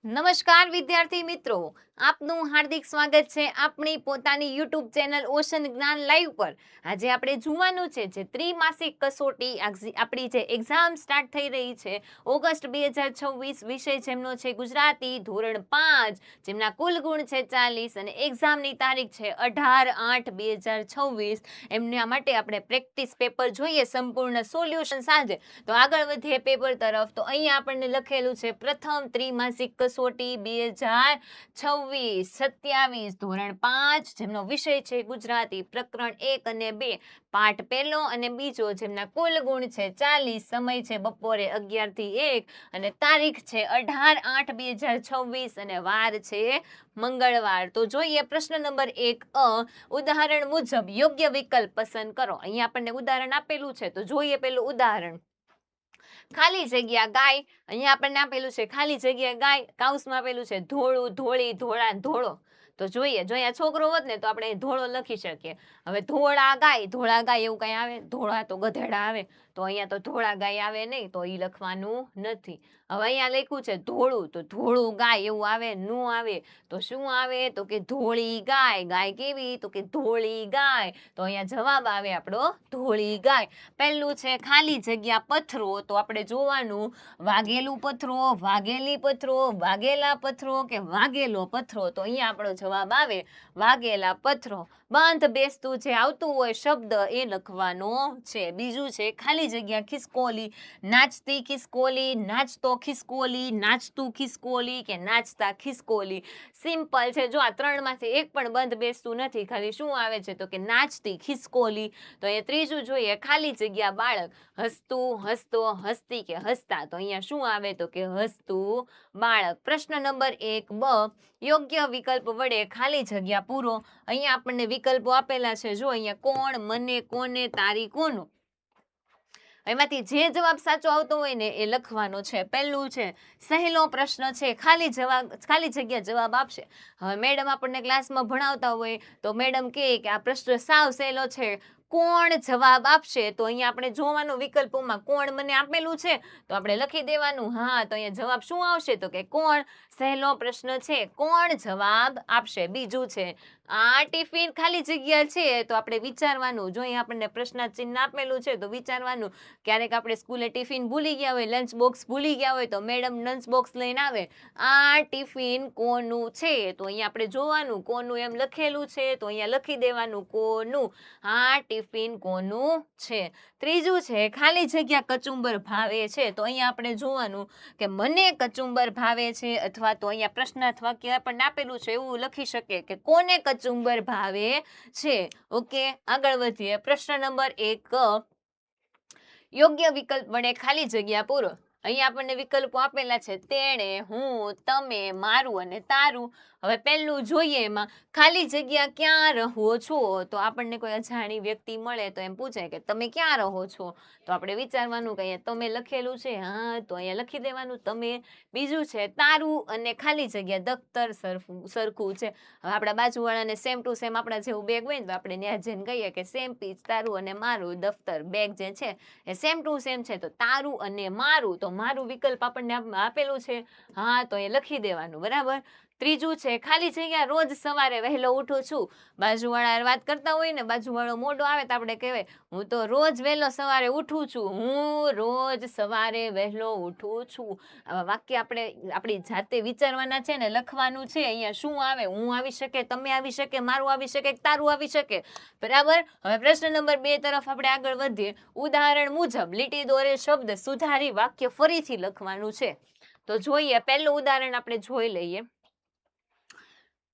નમસ્કાર વિદ્યાર્થી મિત્રો, આપનું હાર્દિક સ્વાગત છે આપણી પોતાની યુટ્યુબ ચેનલ ઓશન જ્ઞાન લાઈવ પર. આજે આપણે જોવાનું છે જે ત્રિમાસિક કસોટી આપણી જે એક્ઝામ સ્ટાર્ટ થઈ રહી છે ઓગસ્ટ 2026, વિષય જેમનો છે ગુજરાતી ધોરણ 5, જેમના કુલ ગુણ છે 40 અને એક્ઝામની તારીખ છે 18/8/2026. એમના માટે આપણે પ્રેક્ટિસ પેપર જોઈએ, સંપૂર્ણ સોલ્યુશન સાથે. તો આગળ વધીએ પેપર તરફ. તો અહીંયા આપણને લખેલું છે પ્રથમ ત્રિમાસિક કસોટી 2026-27 ધોરણ 5, જેમનો વિષય છે ગુજરાતી, પ્રકરણ 1 અને 2, પાઠ પહેલો અને બીજો, જેમના કુલ ગુણ છે 40, સમય છે બપોરે 11 થી 1 અને તારીખ છે 18/8/2026 અને વાર છે મંગળવાર. તો જોઈએ પ્રશ્ન નંબર 1 ઉદાહરણ મુજબ યોગ્ય વિકલ્પ પસંદ કરો. અહીંયા આપણને ઉદાહરણ આપેલું છે, તો જોઈએ પેલું ઉદાહરણ. ખાલી જગ્યા ગાય. અહીંયા આપણને આપેલું છે ખાલી જગ્યા ગાય, કૌંસમાં આપેલું છે ધોળું, ધોળી, ધોળા, ધોળો. તો જોઈએ, જો અહીંયા છોકરો હોત ને તો આપણે ધોળો લખી શકીએ. હવે ધોળા ગાય એવું કઈ આવે? ધોળા તો ગધેડા આવે, તો અહીંયા તો ધોળા ગાય આવે નહીં, તો એ લખવાનું નથી. હવે અહીંયા લખ્યું છે ધોળું, તો ધોળું ગાય એવું આવે? નો આવે. તો શું આવે? તો કે ધોળી ગાય. ગાય કેવી? તો કે ધોળી ગાય. તો અહીંયા જવાબ આવે આપણો ધોળી ગાય. પહેલું છે ખાલી જગ્યા પથરો, તો આપણે જોવાનું વાગેલું પથરો, વાગેલી પથરો, વાગેલા પથરો કે વાગેલો પથરો. તો અહીંયા આપણો જવાબ આવે વાગેલા પથરો. બંધ બેસતું જે આવતું હોય શબ્દ એ લખવાનો છે. બીજું છે ખાલી જગ્યા ખિસકોલી. નાચતી ખિસકોલી, નાચતો ખિસકોલી, નાચતું ખિસકોલી કે નાચતા ખિસકોલી. સિમ્પલ છે. જો આ ત્રણમાંથી એક પણ બંધ બેસતું નથી, ખાલી શું આવે છે? તો કે નાચતી ખિસકોલી. તો એ ત્રીજું જોઈએ ખાલી જગ્યા બાળક. હસતું, હસતો, હસતી કે હસતા. તો અહીંયા શું આવે? તો કે હસતું બાળક. પ્રશ્ન નંબર 1 યોગ્ય વિકલ્પ વડે ખાલી જગ્યા પૂરો. અહીંયા આપણને વિકલ્પો આપેલા છે. જો અહીંયા કોણ, મને, કોને, તારી, કોનું. એમાંથી જે જવાબ સાચો આવતો હોય ને એ લખવાનો છે. પહેલું છે સહેલો પ્રશ્ન છે, ખાલી જગ્યા જવાબ આપશે. હવે મેડમ આપણને ક્લાસમાં ભણાવતા હોય તો મેડમ કહે કે આ પ્રશ્ન સાવ સહેલો છે, કોણ જવાબ આપશે? તો અહીંયા આપણે જોવાનું વિકલ્પોમાં કોણ મને આપેલું છે તો આપણે લખી દેવાનું. હા, તો અહીંયા જવાબ શું આવશે? તો કે કોણ. સહેલો પ્રશ્ન છે, કોણ જવાબ આપશે? બીજું છે આ ટિફિન ખાલી જગ્યા છે, તો આપણે વિચારવાનું. જો અહીંયા આપણને પ્રશ્ન ચિહ્ન આપેલું છે તો વિચારવાનું. ક્યારેક આપણે સ્કૂલે ટિફિન ભૂલી ગયા હોય, લંચ બોક્સ ભૂલી ગયા હોય, તો મેડમ લંચ બોક્સ લઈને આવે, આ ટિફિન કોનું છે? તો અહીંયા આપણે જોવાનું કોનું એમ લખેલું છે, તો અહીંયા લખી દેવાનું કોનું. આ ટિફિન કોનું છે. ત્રીજું છે ખાલી જગ્યા કચુંબર ભાવે છે, તો અહીંયા આપણે જોવાનું કે મને કચુંબર ભાવે છે, અથવા તો અહીંયા પ્રશ્નાર્થ વાક્ય આપણને આપેલું છે એવું લખી શકે કે કોને કચુંબર ભાવે છે. ઓકે, આગળ વધીએ. પ્રશ્ન નંબર 1 યોગ્ય વિકલ્પ વડે ખાલી જગ્યા પૂરો. અહીંયા આપણને વિકલ્પો આપેલા છે તેણે, હું, તમે, મારું અને તારું. હવે પહેલું જોઈએ એમાં ખાલી જગ્યા ક્યાં રહો છો? તો આપણને કોઈ અજાણી વ્યક્તિ મળે તો એમ પૂછે કે તમે ક્યાં રહો છો? તો આપણે વિચારવાનું કે અહીંયા તમે લખેલું છે, હા, તો અહીંયા લખી દેવાનું તમે. બીજું છે તારું અને ખાલી જગ્યા દફતર સરખું છે. હવે આપણા બાજુવાળાને સેમ ટુ સેમ આપણા જેવું બેગ હોય ને તો આપણે ત્યાં જઈને કહીએ કે સેમ પીચ તારું અને મારું દફતર બેગ જે છે એ સેમ ટુ સેમ છે, તો તારું અને મારું. તો મારું વિકલ્પ આપણને આપેલું છે, હા, તો એ લખી દેવાનું. બરાબર. ત્રીજું છે ખાલી જગ્યા રોજ સવારે વહેલો ઉઠું છું. બાજુવાળા વાત કરતા હોય ને, બાજુવાળો મોઢો આવે તો આપણે કહેવાય હું તો રોજ વહેલો સવારે ઉઠું છું, હું રોજ સવારે વહેલો ઉઠું છું. આવા વાક્ય આપણે આપણી જાતે વિચારવાના છે ને લખવાનું છે. અહીંયા શું આવે? હું આવી શકે, તમે આવી શકે, મારું આવી શકે, તારું આવી શકે. બરાબર. હવે પ્રશ્ન નંબર 2 તરફ આપણે આગળ વધીએ. ઉદાહરણ મુજબ લીટી દોરેલ શબ્દ સુધારી વાક્ય ફરીથી લખવાનું છે. તો જોઈએ પહેલું ઉદાહરણ આપણે જોઈ લઈએ.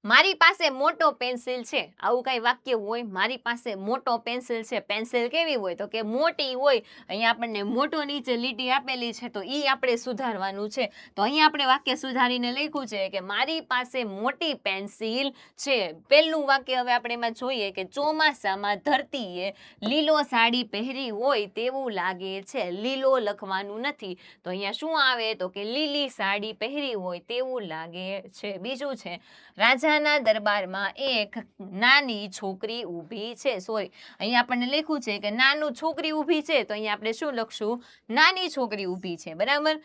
મારી પાસે મોટો પેન્સિલ છે. આવું કઈ વાક્ય હોય? મારી પાસે મોટો પેન્સિલ છે. પેન્સિલ કેવી હોય? તો કે મોટી હોય. અહીંયા આપણને મોટો નીચે લીટી આપેલી છે તો ઈ આપણે સુધારવાનું છે. તો અહીંયા આપણે વાક્ય સુધારીને લખ્યું છે કે મારી પાસે મોટી પેન્સિલ છે. પહેલું વાક્ય હવે આપણે એમાં જોઈએ કે ચોમાસામાં ધરતીએ લીલો સાડી પહેરી હોય તેવું લાગે છે. લીલો લખવાનું નથી, તો અહીંયા શું આવે? તો કે લીલી સાડી પહેરી હોય તેવું લાગે છે. બીજું છે રાજાના દરબારમાં એક નાની છોકરી ઊભી છે. સોરી, અહીંયા આપણને લખ્યું છે કે નાનું છોકરી ઊભી છે, તો અહીંયા આપણે શું લખશું? નાની છોકરી ઊભી છે. બરાબર.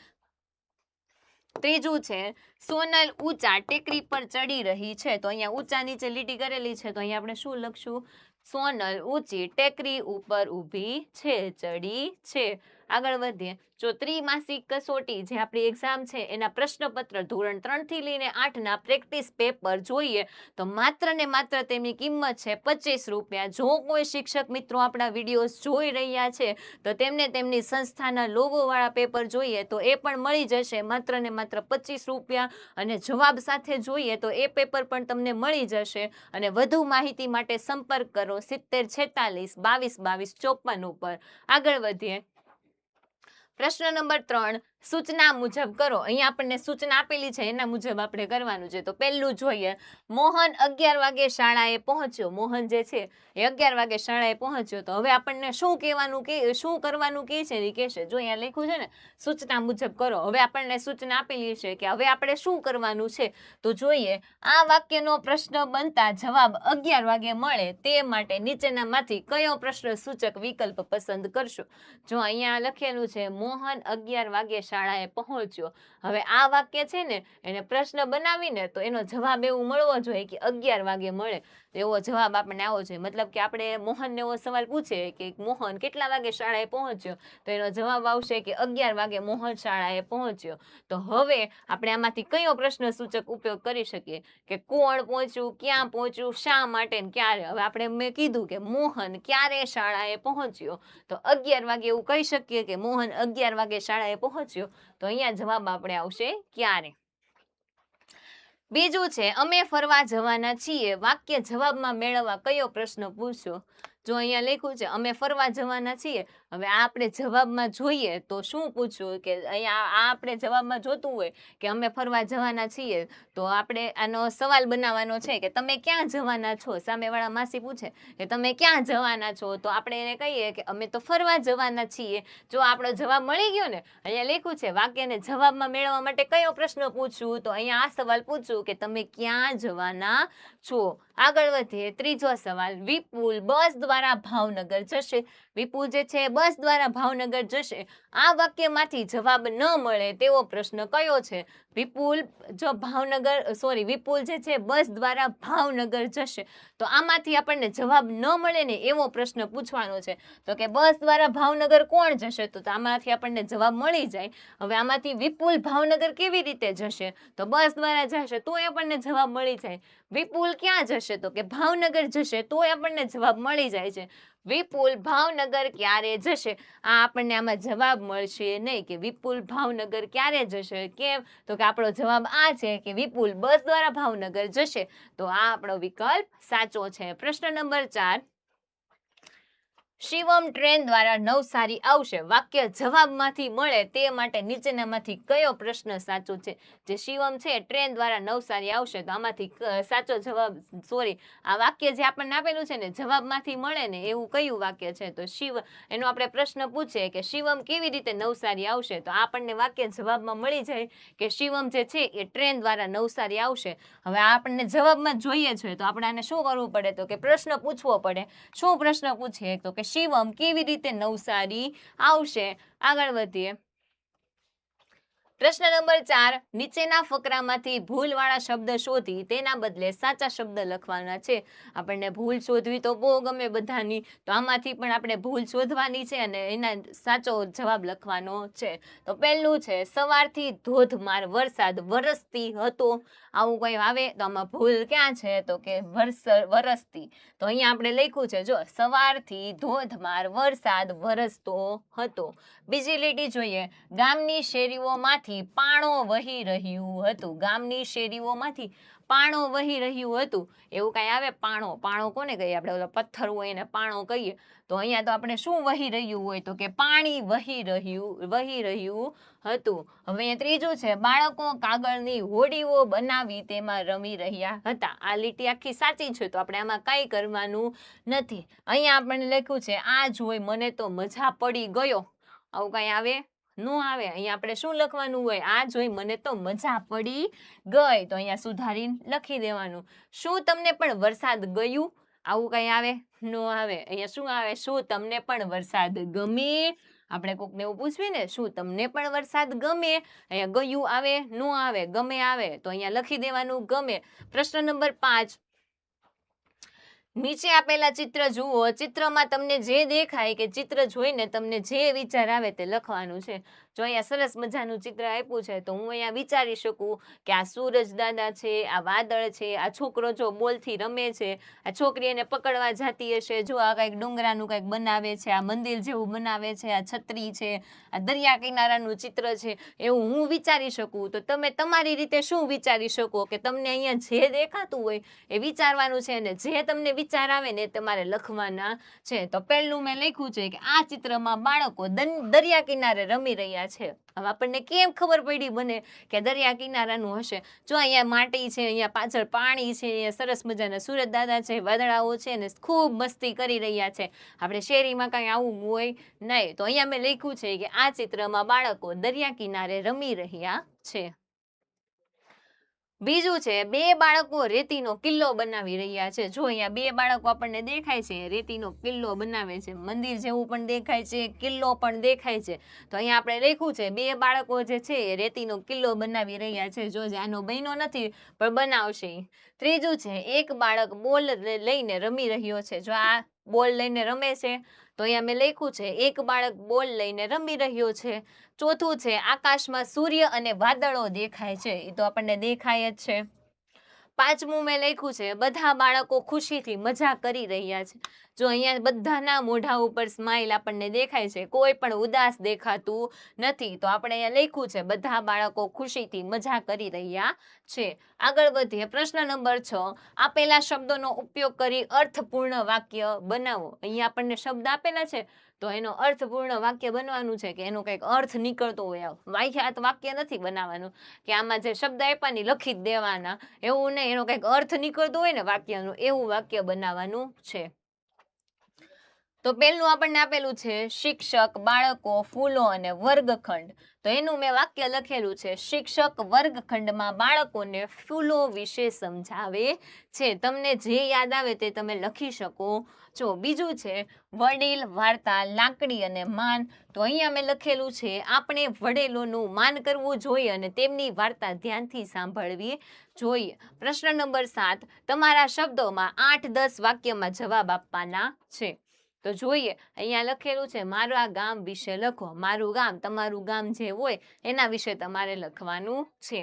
ત્રીજું છે સોનલ ઊંચા ટેકરી પર ચડી રહી છે, તો અહીંયા ઊંચા નીચે લીટી કરેલી છે, તો અહીંયા આપણે શું લખશું? સોનલ ઊંચી ટેકરી ઉપર ઊભી છે, ચડી છે. આગળ વધીએ. જો ત્રિમાસિક કસોટી જે આપણી એક્ઝામ છે એના પ્રશ્નપત્ર ધોરણ 3 થી લઈને 8 ના પ્રેક્ટિસ પેપર જોઈએ તો માત્ર ને માત્ર તેમની કિંમત છે 25 રૂપિયા. જો કોઈ શિક્ષક મિત્રો આપણા વિડીયોઝ જોઈ રહ્યા છે તો તેમને તેમની સંસ્થાના લોગો વાળા પેપર જોઈએ તો એ પણ મળી જશે માત્ર ને માત્ર 25 રૂપિયા, અને જવાબ સાથે જોઈએ તો એ પેપર પણ તમને મળી જશે. અને વધુ માહિતી માટે સંપર્ક કરો 7046 22 22 54 ઉપર. આગળ વધીએ. પ્રશ્ન નંબર 3, સૂચના મુજબ કરો. અહીંયા આપણને સૂચના આપેલી છે એના મુજબ આપણે કરવાનું છે. તો પહેલું જોઈએ, મોહન 11 વાગે શાળાએ પહોંચ્યો. મોહન જે છે એ 11 વાગે શાળાએ પહોંચ્યો. તો હવે આપણને શું કહેવાનું કે શું કરવાનું કે છે એ કહેશે. જો અહીંયા લખ્યું છે ને સૂચના મુજબ કરો. હવે આપણને સૂચના આપેલી છે કે હવે આપણે શું કરવાનું છે. તો જોઈએ, આ વાક્યનો પ્રશ્ન બનતા જવાબ 11 વાગે મળે તે માટે નીચેનામાંથી કયો પ્રશ્ન સૂચક વિકલ્પ પસંદ કરશો. જો અહીંયા લખેલું છે મોહન 11 વાગે શાળાએ પહોંચ્યો. હવે આ વાક્ય છે ને એને પ્રશ્ન બનાવીને તો એનો જવાબ એવું મળવો જોઈએ કે 11 વાગે મળે એવો જવાબ આપણને આવવો જોઈએ. મતલબ કે આપણે મોહનને એવો સવાલ પૂછે કે મોહન કેટલા વાગે શાળાએ પહોંચ્યો, તો એનો જવાબ આવશે કે 11 વાગે મોહન શાળાએ પહોંચ્યો. તો હવે આપણે આમાંથી કયો પ્રશ્ન સૂચક ઉપયોગ કરી શકીએ કે કોણ પહોંચ્યું, ક્યાં પહોંચ્યું, શા માટે ને ક્યારે. હવે આપણે મેં કીધું કે મોહન ક્યારે શાળાએ પહોંચ્યો, તો 11 વાગે એવું કહી શકીએ કે મોહન 11 વાગે શાળાએ પહોંચ્યો. તો અહીંયા જવાબ આપણે આવશે ક્યારે. બીજું છે અમે ફરવા જવાના છીએ. વાક્ય જવાબમાં મેળવવા કયો પ્રશ્ન પૂછો. જો અહીંયા લખ્યું છે અમે ફરવા જવાના છીએ. હવે આ આપણે જવાબમાં જોઈએ તો શું પૂછવું કે અહીંયા આ આપણે જવાબમાં જોતું હોય કે અમે ફરવા જવાના છીએ તો આપણે આનો સવાલ બનાવવાનો છે કે તમે ક્યાં જવાના છો. સામેવાળા માસી પૂછે કે તમે ક્યાં જવાના છો, તો આપણે એને કહીએ કે અમે તો ફરવા જવાના છીએ. જો આપણો જવાબ મળી ગયો ને. અહીંયા લખ્યું છે વાક્યને જવાબમાં મેળવવા માટે કયો પ્રશ્ન પૂછવું, તો અહીંયા આ સવાલ પૂછવું કે તમે ક્યાં જવાના છો. આગળ વધીએ. ત્રીજો સવાલ, વિપુલ બસ દ્વારા ભાવનગર જશે. વિપુલ જે છે બસ દ્વારા ભાવનગર જશે. આ વાક્યમાંથી જવાબ ન મળે તેવો પ્રશ્ન કયો છે. વિપુલ જે છે બસ દ્વારા ભાવનગર જશે. તો આમાંથી આપણને જવાબ ન મળે ને એવો પ્રશ્ન પૂછવાનો છે. તો કે બસ દ્વારા ભાવનગર કોણ જશે, તો આમાંથી આપણને જવાબ મળી જાય. હવે આમાંથી વિપુલ ભાવનગર કેવી રીતે જશે, તો બસ દ્વારા જશે તો આપણને જવાબ મળી જાય. વિપુલ ક્યાં જશે, તો કે ભાવનગર જશે તો આપણને જવાબ મળી જાય છે. વિપુલ ભાવનગર ક્યારે જશે, આ આપણને આમાં જવાબ મળશે નહીં કે વિપુલ ભાવનગર ક્યારે જશે. કેમ, તો કે આપણો જવાબ આ છે કે વિપુલ બસ દ્વારા ભાવનગર જશે. તો આ આપણો વિકલ્પ સાચો છે. પ્રશ્ન નંબર 4, શિવમ ટ્રેન દ્વારા નવસારી આવશે. વાક્ય જવાબમાંથી મળે તે માટે નીચેનામાંથી કયો પ્રશ્ન સાચો છે. જે શિવમ છે ટ્રેન દ્વારા નવસારી આવશે તો આમાંથી સાચો જવાબ આ વાક્ય જે આપણને આપેલું છે ને જવાબમાંથી મળે ને એવું કયું વાક્ય છે. તો એનો આપણે પ્રશ્ન પૂછીએ કે શિવમ કેવી રીતે નવસારી આવશે, તો આપણને વાક્ય જવાબમાં મળી જાય કે શિવમ જે છે એ ટ્રેન દ્વારા નવસારી આવશે. હવે આપણને જવાબમાં જોઈએ છે તો આપણે આને શું કરવું પડે, તો કે પ્રશ્ન પૂછવો પડે. શું પ્રશ્ન પૂછીએ, તો કે શિવમ કેવી રીતે નવસારી આવશે. આગળ વધીએ. પ્રશ્ન નંબર 4, નીચેના ફકરામાંથી ભૂલવાળા શબ્દ શોધી તેના બદલે સાચા શબ્દ લખવાના છે. આપણને ભૂલ શોધવી તો બહુ ગમે બધાની, તો આમાંથી પણ આપણે ભૂલ શોધવાની છે અને એના સાચો જવાબ લખવાનો છે. તો પહેલું છે સવારથી ધોધમાર વરસાદ વરસતી હતો. આવું કંઈ આવે તો આમાં ભૂલ ક્યાં છે, તો કે વરસતી. તો અહીંયા આપણે લખ્યું છે જો સવારથી ધોધમાર વરસાદ વરસતો હતો. બીજી લીટી જોઈએ, ગામની શેરીઓમાંથી પાણો વહી રહ્યું હતું. ગામની શેરીઓમાંથી પાણો વહી રહ્યું હતું. એવું કઈ આવે પાણો, પાણો કોને કહીએ આપણે, ઓલો પથ્થર હોય એને પાણો કહીએ. તો અહીંયા તો આપણે શું વહી રહ્યું હોય, તો કે પાણી વહી રહ્યું હતું. હવે અહીંયા ત્રીજું છે બાળકો કાગળની હોડીઓ બનાવી તેમાં રમી રહ્યા હતા. આ લીટી આખી સાચી છે તો આપણે આમાં કઈ કરવાનું નથી. અહીંયા આપણને લખ્યું છે આ જોઈ મને તો મજા પડી ગયો. આવું કઈ આવે ન આવે. અહીંયા આપણે શું લખવાનું હોય, આ જોઈ મને તો મજા પડી ગઈ. તો અહીંયા સુધારીને લખી દેવાનું. શું તમને પણ વરસાદ ગયું, આવું કઈ આવે ન આવે. અહીંયા શું આવે, શું તમને પણ વરસાદ ગમે આપણે કોકને એવું પૂછવી ને, શું તમને પણ વરસાદ ગમે? અહીંયા ગયું આવે, નો આવે, ગમે આવે, તો અહીંયા લખી દેવાનું ગમે. પ્રશ્ન નંબર 5, નીચે આપેલા ચિત્ર જુઓ. ચિત્રમાં તમને જે દેખાય કે ચિત્ર જોઈને તમને જે વિચાર આવે તે લખવાનું છે. જો અહીંયા સરસ મજાનું ચિત્ર આપ્યું છે તો હું અહીંયા વિચારી શકું કે આ સૂરજ દાદા છે, આ વાદળ છે, આ છોકરો જો બોલથી રમે છે, આ છોકરી એને પકડવા જતી હશે, જો આ કંઈક ડુંગરાનું કંઈક બનાવે છે, આ મંદિર જેવું બનાવે છે, આ છત્રી છે, આ દરિયા કિનારાનું ચિત્ર છે, એવું હું વિચારી શકું. તો તમે તમારી રીતે શું વિચારી શકો કે તમને અહીંયા જે દેખાતું હોય એ વિચારવાનું છે, અને જે તમને વિચાર આવે ને તમારે લખવાના છે. તો પહેલું મેં લખ્યું છે કે આ ચિત્રમાં બાળકો દરિયા કિનારે રમી રહ્યા છે. હવે આપણને કેમ ખબર પડી બને કે દરિયા કિનારાનું હશે? જો અહીંયા માટી છે, અહીંયા પાછળ પાણી છે, અહીંયા સરસ મજાના સૂરજ દાદા છે, વાદળાઓ છે ને ખૂબ મસ્તી કરી રહ્યા છે. આપણે શેરીમાં કાંઈ આવું હોય નહીં. તો અહીંયા મેં લખ્યું છે કે આ ચિત્રમાં બાળકો દરિયા કિનારે રમી રહ્યા છે. બીજું છે, બે બાળકો રેતીનો કિલ્લો બનાવી રહ્યા છે. જો અહીંયા બે બાળકો આપણને દેખાય છે, રેતીનો કિલ્લો બનાવે છે, મંદિર જેવું પણ દેખાય છે, કિલ્લો પણ દેખાય છે. તો અહીંયા આપણે લખ્યું છે બે બાળકો જે છે એ રેતીનો કિલ્લો બનાવી રહ્યા છે. જો આનો બન્યો નથી પણ બનાવશે. ત્રીજું છે, એક બાળક બોલ લઈને રમી રહ્યો છે. જો આ બોલ લઈને રમે છે. તો અહીંયા મેં લખ્યું છે એક બાળક બોલ લઈને રમી રહ્યો છે. ચોથું છે, આકાશમાં સૂર્ય અને વાદળો દેખાય છે. એ તો આપણને દેખાય જ છે. પાંચમું મેં લખ્યું છે બધા બાળકો ખુશીથી મજા કરી રહ્યા છે. જો અહીંયા બધાના મોઢા ઉપર સ્માઇલ આપણને દેખાય છે, કોઈ પણ ઉદાસ દેખાતું નથી. તો આપણે અહીંયા લખ્યું છે બધા બાળકો ખુશીથી મજા કરી રહ્યા છે. આગળ વધીએ. પ્રશ્ન નંબર 6, આપેલા શબ્દોનો ઉપયોગ કરી અર્થપૂર્ણ વાક્ય બનાવો. અહીંયા આપણને શબ્દ આપેલા છે તો એનો અર્થપૂર્ણ વાક્ય બનવાનું છે કે એનો કંઈક અર્થ નીકળતો હોય. વાહિયાત વાક્ય નથી બનાવવાનું કે આમાં જે શબ્દ આપ્યા ને લખી જ દેવાના, એવું નહીં. એનો કંઈક અર્થ નીકળતો હોય ને વાક્યનો, એવું વાક્ય બનાવવાનું છે. તો પહેલું આપણને આપેલું છે શિક્ષક, બાળકો, ફૂલો અને વર્ગખંડ. તો એનું મેં વાક્ય લખેલું છે શિક્ષક વર્ગખંડમાં બાળકોને ફૂલો વિશે સમજાવે છે. તમને જે યાદ આવે તે તમે લખી શકો છો. બીજું છે વડીલ, વાર્તા, લાકડી અને માન. તો અહીંયા મેં લખેલું છે આપણે વડીલોનું માન કરવું જોઈએ અને તેમની વાર્તા ધ્યાનથી સાંભળવી જોઈએ. પ્રશ્ન નંબર 7, તમારા શબ્દોમાં 8-10 વાક્યમાં જવાબ આપવાના છે. તો જોઈએ, અહીંયા લખેલું છે મારા ગામ વિશે લખો. મારું ગામ, તમારું ગામ જે હોય એના વિશે તમારે લખવાનું છે.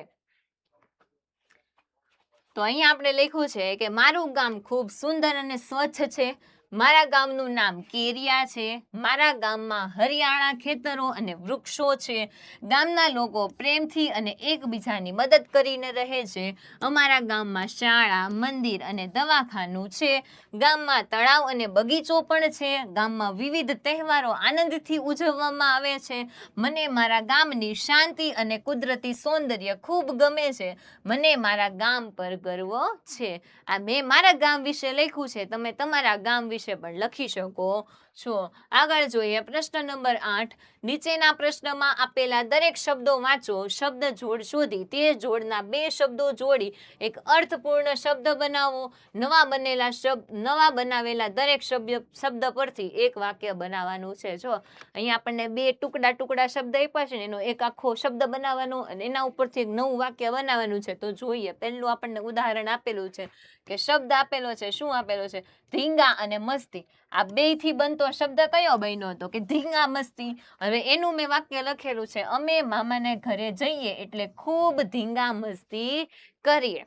તો અહીંયા આપણે લખ્યું છે કે મારું ગામ ખૂબ સુંદર અને સ્વચ્છ છે. મારા ગામનું નામ કેરિયા છે. મારા ગામમાં હરિયાળા ખેતરો અને વૃક્ષો છે. ગામના લોકો પ્રેમથી અને એકબીજાની મદદ કરીને રહે છે. અમારા ગામમાં શાળા, મંદિર અને દવાખાનું છે. ગામમાં તળાવ અને બગીચો પણ છે. ગામમાં વિવિધ તહેવારો આનંદથી ઉજવવામાં આવે છે. મને મારા ગામની શાંતિ અને કુદરતી સૌંદર્ય ખૂબ ગમે છે. મને મારા ગામ પર ગર્વ છે. આ મેં મારા ગામ વિશે લખ્યું છે. તમે તમારા ગામ વિશે પણ લખી શકો છો. આગળ જોઈએ. પ્રશ્ન નંબર 8, નીચેના પ્રશ્નમાં આપેલા દરેક શબ્દો વાંચો. શબ્દ જોડ શોધી તે જોડના 2 શબ્દો જોડી એક અર્થપૂર્ણ શબ્દ બનાવો. નવા બનાવેલા દરેક શબ્દ પરથી એક વાક્ય બનાવવાનું છે. જો અહીંયા આપણને 2 ટુકડા શબ્દ આપ્યા છે ને એનો એક આખો શબ્દ બનાવવાનો અને એના ઉપરથી એક નવું વાક્ય બનાવવાનું છે. તો જોઈએ, પહેલું આપણને ઉદાહરણ આપેલું છે કે શબ્દ આપેલો છે. શું આપેલો છે? ધીંગા અને મસ્તી. આ બેયથી બનતો શબ્દ કયો બન્યો હતો? કે ધીંગા મસ્તી. હવે એનું મેં વાક્ય લખેલું છે અમે મામાને ઘરે જઈએ એટલે ખૂબ ધીંગા મસ્તી કરીએ.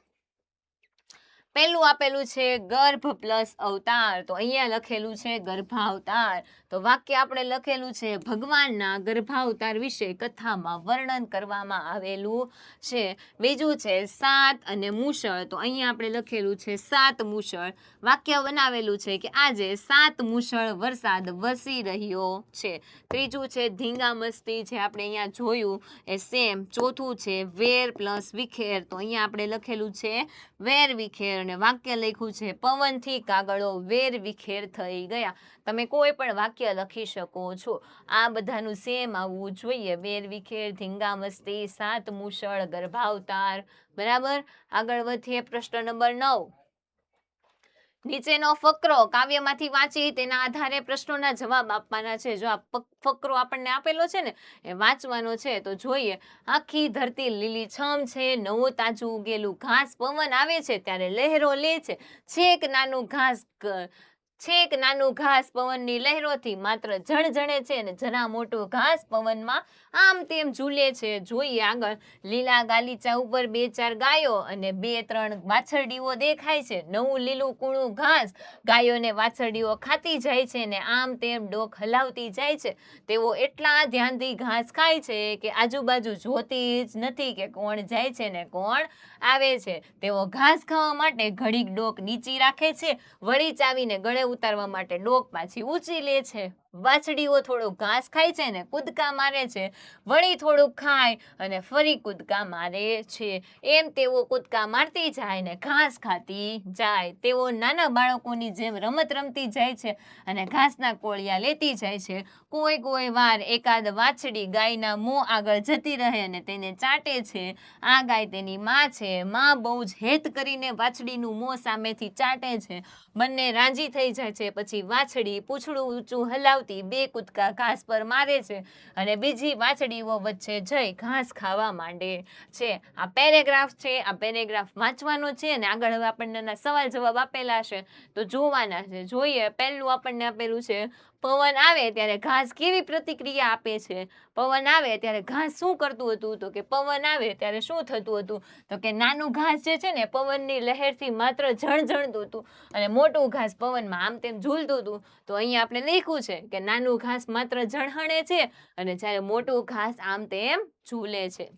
પહેલું આપેલું છે ગર્ભ પ્લસ અવતાર. તો અહીંયા લખેલું છે ગર્ભાવતાર. તો વાક્ય આપણે લખેલું છે ભગવાનના ગર્ભાવતાર વિશે કથામાં વર્ણન કરવામાં આવેલું છે. બીજું છે સાત અને મુશળ. તો અહીંયા આપણે લખેલું છે સાત મુશળ. વાક્ય બનાવેલું છે કે આજે 7 મુશળ વરસાદ વરસી રહ્યો છે. ત્રીજું છે ધીંગા મસ્તી, જે આપણે અહીંયા જોયું એ સેમ. ચોથું છે વેર પ્લસ વિખેર. તો અહીંયા આપણે લખેલું છે વેર વિખેર અને વાક્ય લખ્યું છે પવનથી કાગળો વેર વિખેર થઈ ગયા. તમે કોઈ પણ વાક્ય લખી શકો છો. આ બધાનું સેમ આવવું જોઈએ. વેર વિખેર, ધીંગા મસ્તી, 7 મુશળ, ગર્ભાવતાર. બરાબર. આગળ વધીએ. પ્રશ્ન નંબર 9, નીચેનો ફકરો કાવ્યમાંથી વાંચી તેના આધારે પ્રશ્નોના જવાબ આપવાના છે. જો આ ફકરો આપણને આપેલો છે ને એ વાંચવાનો છે. તો જોઈએ, આખી ધરતી લીલીછમ છે, નવું તાજું ઉગેલું ઘાસ પવન આવે છે ત્યારે લહેરો લે છે, છેક નાનું ઘાસ પવનની લહેરોથી માત્ર ઝણઝણે છે અને જરા મોટું ઘાસ પવનમાં આમ તેમ ઝૂલે છે. જોઈએ આગળ, લીલા ગાલીચા ઉપર 2-4 ગાયો અને 2-3 વાછરડીઓ દેખાય છે. નવું લીલું કૂણું ઘાસ ગાયોને વાછરડીઓ ખાતી જાય છે ને આમ તેમ ડોક હલાવતી જાય છે. તેઓ એટલા ધ્યાનથી ઘાસ ખાય છે કે આજુબાજુ જોતી જ નથી કે કોણ જાય છે ને કોણ આવે છે. તેઓ ઘાસ ખાવા માટે ઘડીક ડોક નીચી રાખે છે, વળી ચાવીને ગળે ઉતારવા માટે ડોક પાછી ઊંચી લે છે. વાછડીઓ થોડું ઘાસ ખાય છે ને કૂદકા મારે છે, વળી થોડુંક ખાય અને ફરી કૂદકા મારે છે. એમ તેઓ કૂદકા મારતી જાય ને ઘાસ ખાતી જાય. તેઓ નાના બાળકોની જેમ રમત રમતી જાય છે અને ઘાસના કોળિયા લેતી જાય છે. કોઈ વાર એકાદ વાછડી ગાયના મોં આગળ જતી રહે અને તેને ચાટે છે. આ ગાય તેની માં છે. માં બહુ જ હેત કરીને વાછડીનું મોં સામેથી ચાટે છે. બંને રાજી થઈ જાય છે. પછી વાછડી પૂંછડું ઊંચું હલાવતી 2 કૂદકા ઘાસ પર મારે છે અને બીજી વાછડીઓ વચ્ચે જઈ ઘાસ ખાવા માંડે છે. આ પેરેગ્રાફ છે. આ પેરેગ્રાફ વાંચવાનો છે અને આગળ હવે આપણને સવાલ જવાબ આપેલા છે તો જોવાના છે. જોઈએ, પહેલું આપણને આપેલું છે, પવન આવે ત્યારે ઘાસ કેવી પ્રતિક્રિયા આપે છે. પવન આવે ત્યારે ઘાસ શું કરતું હતું? તો કે પવન આવે ત્યારે શું થતું હતું? તો કે નાનું ઘાસ જે છે ને પવનની લહેરથી માત્ર ઝણઝણતું હતું અને મોટું ઘાસ પવનમાં આમ તેમ ઝૂલતું હતું. તો અહીંયા આપણે લખ્યું છે કે નાનું ઘાસ માત્ર ઝણહણે છે અને જ્યારે મોટું ઘાસ આમ તેમ ઝૂલે છે.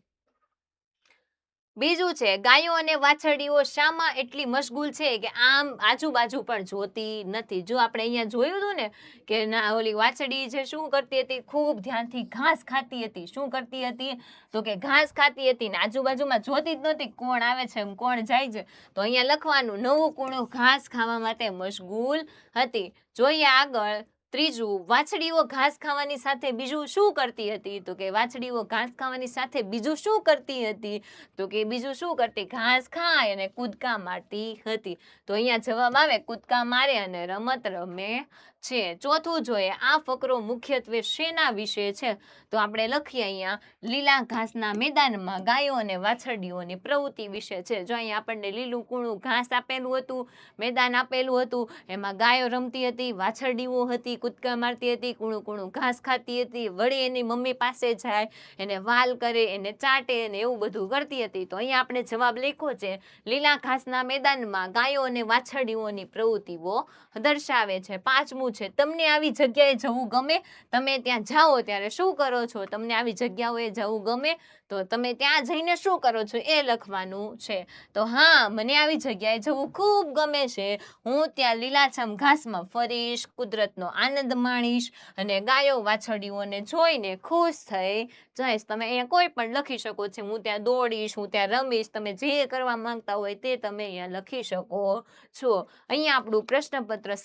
બીજું છે, ગાયો અને વાછરડીઓ શામાં એટલી મશગુલ છે કે આમ આજુબાજુ પણ જોતી નથી. જો આપણે અહીંયા જોયું હતું ને કે ના ઓલી વાછરડી જે શું કરતી હતી, ખૂબ ધ્યાનથી ઘાસ ખાતી હતી. શું કરતી હતી? તો કે ઘાસ ખાતી હતી ને આજુબાજુમાં જોતી જ નહોતી કોણ આવે છે કોણ જાય છે. તો અહીંયા લખવાનું, નવું કૂણું ઘાસ ખાવા માટે મશગુલ હતી. જોઈએ આગળ, ત્રીજું, વાછડીઓ ઘાસ ખાવાની સાથે બીજું શું કરતી હતી? તો કે વાછડીઓ ઘાસ ખાવાની સાથે બીજું શું કરતી હતી? તો કે બીજું શું કરતી? ઘાસ ખાય અને કૂદકા મારતી હતી. તો અહીંયા જવાબ આવે કૂદકા મારે અને રમત રમે છે. ચોથું જોઈએ, આ ફકરો મુખ્યત્વે શેના વિશે છે? તો આપણે લખીએ અહીંયા, લીલા ઘાસના મેદાનમાં ગાયો અને વાછરડીઓની પ્રવૃત્તિ વિશે છે. જો અહીંયા આપણને લીલું કૂણું ઘાસ આપેલું હતું, મેદાન આપેલું હતું, એમાં ગાયો રમતી હતી, વાછરડીઓ હતી, કૂદકા મારતી હતી, કૂણું કૂણું ઘાસ ખાતી હતી, વળી એની મમ્મી પાસે જાય, એને વાલ કરે, એને ચાટે અને એવું બધું કરતી હતી. તો અહીંયા આપણે જવાબ લખ્યો છે, લીલા ઘાસના મેદાનમાં ગાયો અને વાછરડીઓની પ્રવૃત્તિઓ દર્શાવે છે. પાંચમું છે, તમને આવી જગ્યાએ જવું ગમે? તમે ત્યાં જાઓ ત્યારે શું કરો છો? તમને આવી જગ્યાઓએ જવું ગમે? તો તમે ત્યાં જઈને શું કરો છો એ લખવાનું છે. તો હા, મને આવી જગ્યાએ જવું ખૂબ ગમે છે. હું ત્યાં લીલાછમ ઘાસમાં ફરીશ, કુદરતનો આનંદ માણીશ અને ગાયો વાછરડીઓને જોઈને ખુશ થઈ જઈશ. તમે અહીંયા કોઈ પણ લખી શકો છો. હું ત્યાં દોડીશ, હું ત્યાં રમીશ. તમે જે કરવા માંગતા હોય તે તમે અહીંયા લખી શકો છો. અહીંયા આપણું પ્રશ્નપત્ર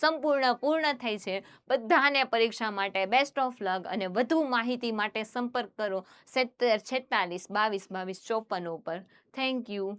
પૂર્ણ થાય છે. બધાને પરીક્ષા માટે બેસ્ટ ઓફ લક અને વધુ માહિતી માટે સંપર્ક કરો 70 46 22 22 54 ઉપર. Thank you.